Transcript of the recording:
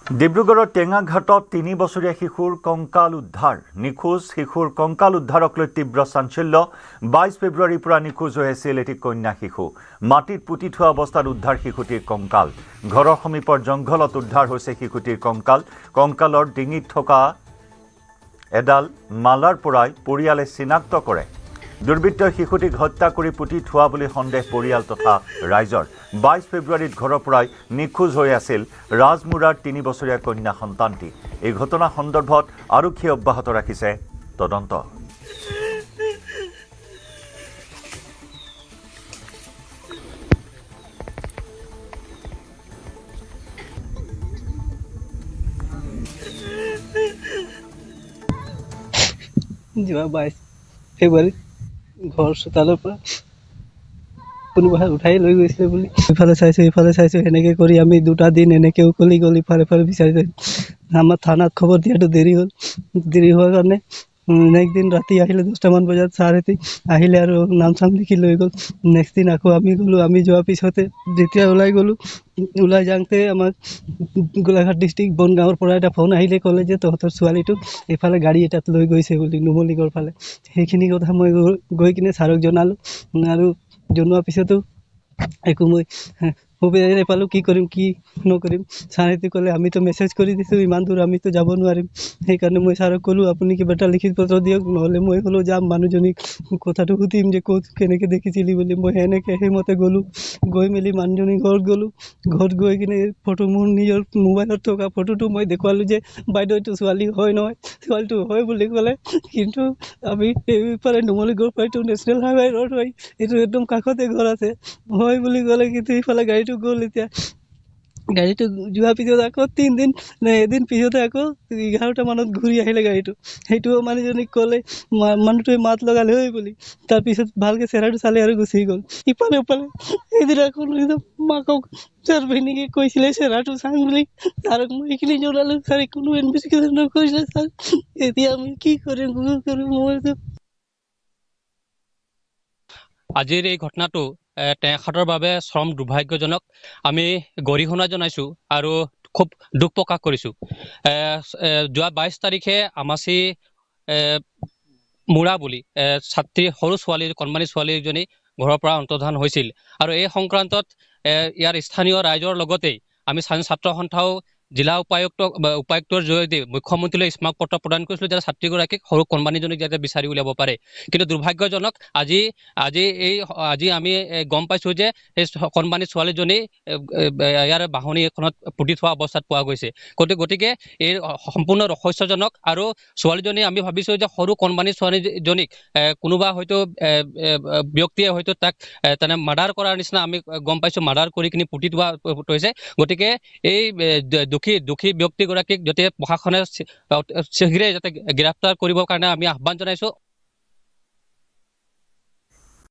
ডিব্ৰুগড়ৰ টেঙাঘাটত ৩ বছৰীয়া শিশুৰ কংকাল উদ্ধাৰ নিখোজ শিশুৰ কংকাল উদ্ধাৰক লৈ তীব্ৰ চাঞ্চল্য ২২ ফেব্ৰুৱাৰীৰ পৰা নিখোজ হৈ আছিল এটি কন্যা শিশু মাটিত পুতি থোৱা অৱস্থাত উদ্ধাৰ শিশুটিৰ কংকাল ঘৰৰ সমীপৰ জংঘলত উদ্ধাৰ হৈছে শিশুটিৰ কংকালৰ ডিঙিত থকা এডাল মালাৰ পৰাই পৰিয়ালে চিনাক্ত কৰে দুৰ্বৃত্তই শিশুটিক হত্যা কৰি পুতি থোৱা বুলি সন্দেহ পৰিয়াল তথা ৰাইজৰ ২২ ফেব্ৰুৱাৰীত ঘৰৰ পৰাই নিখোজ হৈ আছিল ৰাজমুৰাৰ ৩ বছৰীয়া কন্যা সন্তানটি এই ঘটনা সন্দৰ্ভত আৰক্ষীয়ে অব্যাহত ৰাখিছে তদন্ত যোৱা ২২ ফেব্ৰুৱাৰীত ঘৰ চোতালৰ পৰা কোনোবাই উঠাই লৈ গৈছিলে বুলি ইফালে চাইছোঁ সেনেকে কৰি আমি ২টা দিন এনেকে উকলি ইফালে বিচাৰি আমাৰ থানাত খবৰ দিয়াটো দেৰি হোৱাৰ কাৰণে নেক্সট দিন ৰাতি আহিলে 10টামান বজাত ছাৰহঁতে আহিলে আৰু নাম চাম লিখি লৈ গ'ল নেক্সট দিন আকৌ আমি যোৱাৰ পিছতে যেতিয়া ওলাই যাওঁতে আমাক গোলাঘাট ডিষ্ট্ৰিক্ট বনগাঁৱৰ পৰা এটা ফোন আহিলে ক'লে যে তহঁতৰ ছোৱালীটোক এইফালে গাড়ী এটাত লৈ গৈছে বুলি নুমলীগড় ফালে সেইখিনি কথা মই গৈ কিনে ছাৰক জনালোঁ আৰু জনোৱাৰ পিছতো একো মই সুবিধা নাপালোঁ কি কৰিম কি নকৰিম ছাৰহঁতে ক'লে আমিতো মেছেজ কৰি দিছোঁ ইমান দূৰ আমিতো যাব নোৱাৰিম সেইকাৰণে মই ছাৰক ক'লোঁ আপুনি কিবা এটা লিখিত পত্ৰ দিয়ক নহ'লে মই হ'লেও যাম মানুহজনীক কথাটো সুধিম যে ক'ত কেনেকৈ দেখিছিলি বুলি মই সেইমতে গৈ মেলি মানুহজনীৰ ঘৰত গৈ কিনে ফটো মোৰ নিজৰ মোবাইলত থকা ফটোটো মই দেখুৱালোঁ যে বাইদেউ এইটো ছোৱালী হয় নহয় ছোৱালীটো হয় বুলি ক'লে কিন্তু আমি এইফালে নুমলীগড় পৰা এইটো নেশ্যনেল হাইৱে ৰোড হয় এইটো একদম কাষতে ঘৰ আছে হয় বুলি ক'লে কিন্তু ইফালে গাড়ীটো গ'ল এতিয়া গাড়ীটো যোৱাৰ পিছত আকৌ এদিন পিছতে আকৌ 11টামানত ঘূৰি আহিলে গাড়ীটো সেইটোও মানুহজনীক ক'লে মানুহটোৱে মাত লগালে হয় বুলি তাৰপিছত ভালকৈ চেহেৰাটো চালে আৰু গুচি গ'ল ইফালে সেইদিনাখন মাকক ছাৰ ভিনিকে কৈছিলে চেহেৰাটো চাং বুলি ছাৰক মই এইখিনি জনালোঁ ছাৰে কোনো ইনভেষ্টিগেশ্যন নকৰিলে ছাৰ এতিয়া আমি কি কৰিম মইতো আজিৰ এই ঘটনাটো টেঙাঘাটৰ বাবে চৰম দুৰ্ভাগ্যজনক আমি গৰিহণা জনাইছোঁ আৰু খুব দুখ প্ৰকাশ কৰিছোঁ যোৱা ২২ তাৰিখে আমাচি মুৰা বুলি ছাত্ৰী সৰু কণমানি ছোৱালী এজনী ঘৰৰ পৰা অন্তৰ্ধান হৈছিল আৰু এই সংক্ৰান্তত ইয়াৰ স্থানীয় ৰাইজৰ লগতে আমি স্থানীয় ছাত্ৰ সন্থাও জিলা উপায়ুক্তৰ জৰিয়তে মুখ্যমন্ত্ৰীলৈ স্মাৰক পত্ৰ প্ৰদান কৰিছিলোঁ যাতে ছাত্ৰীগৰাকীক সৰু কণমানিজনীক যাতে বিচাৰি উলিয়াব পাৰে কিন্তু দুৰ্ভাগ্যজনক আজি আমি গম পাইছোঁ যে সেই কণমানি ছোৱালীজনী ইয়াৰ বাহনি এখনত পুতি থোৱা অৱস্থাত পোৱা গৈছে গতিকে এই সম্পূৰ্ণ ৰহস্যজনক আৰু ছোৱালীজনী আমি ভাবিছোঁ যে সৰু কণমানি ছোৱালীজনীক কোনোবা হয়তো ব্যক্তিয়ে হয়তো তাক তেনে মাৰ্ডাৰ কৰাৰ নিচিনা আমি গম পাইছোঁ মাৰ্ডাৰ কৰি কিনি পুতি থোৱা হৈছে গতিকে এই দোষী ব্যক্তিগৰাকীক যাতে প্ৰশাসনে শীঘ্ৰে যাতে গ্ৰেপ্তাৰ কৰিবৰ কাৰণে আমি আহ্বান জনাইছোঁ